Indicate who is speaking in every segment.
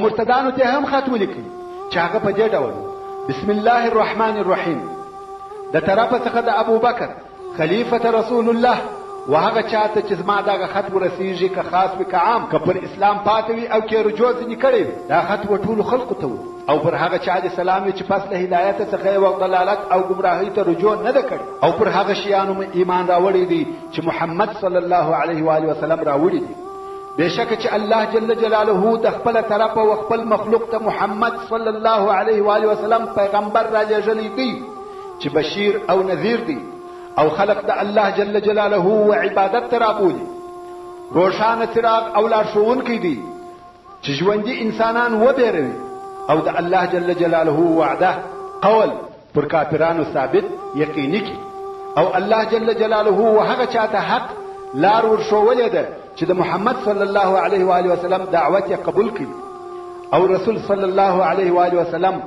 Speaker 1: مرتدانو ته هم خط ولیکي چې هغه په دې ډول بسم الله الرحمن الرحیم د طرفه څخه د ابوبکر خلیفة رسول الله وهغه چاته چې زما دغه خط ورسیږي که خاص وي که عام که پر اسلام پاتې وي او که رجوع ځینې کړی دا خط و ټولو خلقو ته او پر هغه چا دې سلام وي چې پس له هدایت څخه یې ضلالت او ګمراهۍ ته رجوع نه ده کړې او پر هغه شیانو مې ایمان راوړی دی چې محمد صلی الله علیه و وسلم راوړي دي بېشکه چې الله جل جلاله د خپله طرفه و خپل مخلوق ته محمد صلی الله علیه و وسلم پیغمبر رالیږلی دی چې بشیر او نذیر دی او خلق د الله جل جلاله و عبادت ته رابولي روښانه څراغ او لارښوونکی دی چې ژوندي انسانان وبېروي او د الله جل جلاله وعده قول پر کافرانو ثابت یقیني کی او الله جل جلاله و هغه چاته حق لار ورښولې ده چې د محمد صلی الله علیه و وسلم دعوت یې قبول کړي او رسول صلی الله علیه و وسلم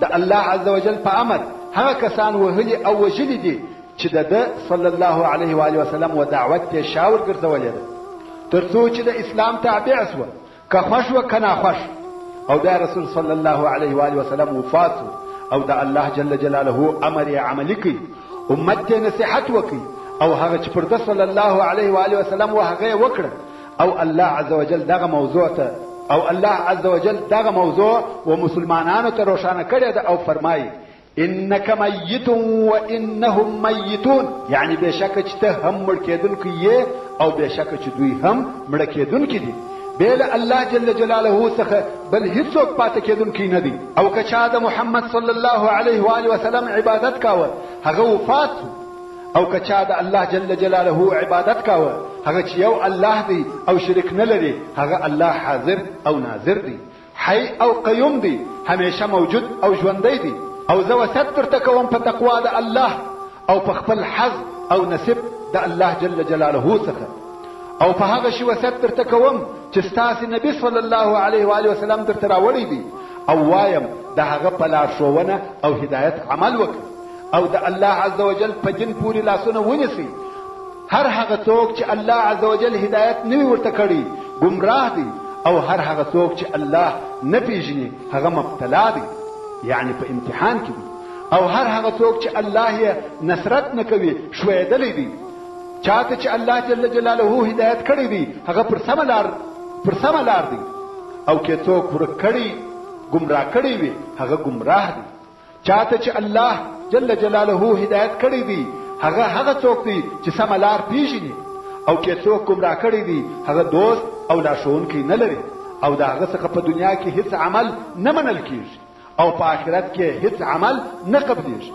Speaker 1: د الله عز وجل په امر هغه کسان وهلي او وژلي دي چې د صلی الله علیه و وسلم و دعوت ته شاور ګرځولې ده تر څو چې د اسلام تابع سوه که خوښ وه که ناخوښ او دا رسول صلی الله علیه و وسلم وفات او د الله جل جلاله امر یې عملي کړي امت ته نصیحت وکړي او هغه چې پر ده صلی الله علیه و وسلم و هغه یې وکړه او الله عز وجل دغه موضوع ته او الله عز وجل دغه موضوع و مسلمانانو ته روښانه کړې ده او فرمایي انک میت و انهم میتون یعنی بېشکه چې ته هم مړ کېدونکی یې او بېشکه چې دوی هم مړه کېدونکي دي بې له الله جل جلاله څخه بل هیڅوک پاتې کېدونکی نه دی او که چا د محمد صلی الله علیه و وسلم عبادت کاوه هغه وفات او که چا د الله جل جلاله عبادت کاوه هغه چې یو الله دی او شرک نه لري هغه الله حاضر او ناظر دی حی او قیوم دی همیشه موجود او ژوندی دی او زه وصیت درته کوم په تقوا د الله او په خپل حظ او نصیب د الله جل جلاله څخه او په هغه شي وصیت درته کوم چې ستاسې نبي صلی الله علیه و وسلم درته راوړی دی او وایم د هغه په لارښوونه او هدایت عمل وکړه او د الله عز وجل په دین پورې لاسونه ونیسئ هر هغه څوک چې الله عز وجل هدایت نه وي ورته کړی ګمراه دی او هر هغه څوک چې الله نه پیژني هغه مبتلا دی یعنی په امتحان کې دي او هر هغه څوک چې الله یې نصرت نه کوي ښویېدلی دی چاته چې الله جل جلاله هدایت کړی دی هغه پر سمه لار دی او که څوک ورک کړي ګمراه کړی وي هغه ګمراه دی چاته چې الله جل جلاله هدایت کړی دی هغه څوک دی چې سمه لار پیژني او که څوک ګمراه کړی دی هغه دوست او لارښوونکی نه لري او د هغه څخه په دنیا کې هیڅ عمل نه منل کیږي او په آخرت کې هیڅ عمل نه قبلیږي